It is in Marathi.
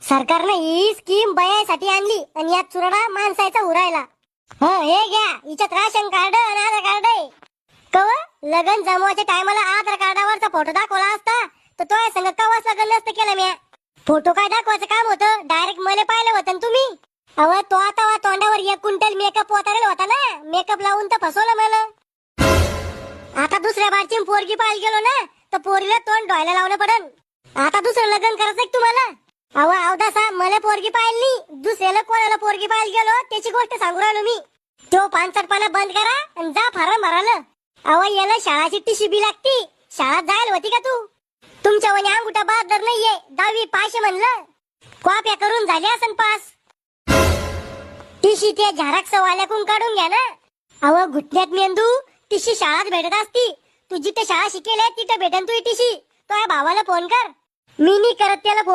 सरकारनं ही स्कीम बयासाठी आणली आणि यात चुरडा माणसाचा उरायला. हे घ्या, हिच्यात राशन कार्ड आणि आधार कार्ड आहे. कव लग्न जमवायच्या टायमाला आधार कार्डावरचा फोटो दाखवला असता तर तो संग कवाच लग्न नसतं केलं म्या. फोटो काय दाखवायचं काम होतं, डायरेक्ट मला पाहिलं होतं ना तुम्ही. अव तो आता तोंडावर 1 क्विंटल मेकअप उतारला होता ना, मेकअप लावून तर फसवलं मला. आता दुसऱ्या बारची पोरगी पाहायला गेलो ना तर पोरीला तोंड धुवायला लावणं पडन. आता दुसरं लग्न करायचं तुम्हाला? अव अवदासा मला पोरगी पाहिली, दुसऱ्याला कोणाला पोरगी पाहायला गेलो त्याची गोष्ट सांगू राहिलो मी. तो पानसटपणा बंद करा आणि जा फार्म भरायला. अव याला शाळाची टिशी बी लागती. शाळात जायला होती का तू? तुमच्या वनी अंगुठा बहादर नाहीये, 10वी पास म्हणलं. कॉप्या करून झाली असन पास. टिशी त्या झेरॉक्स वाल्याकडून काढून घ्या ना. अव घुटण्यात मेंदू, टिशी शाळात भेटत असती. तू जिथे शाळा शिकेल तिथे भेटन तू टिशी. तो या भावाला फोन कर. मी नाही करत त्याला फोन.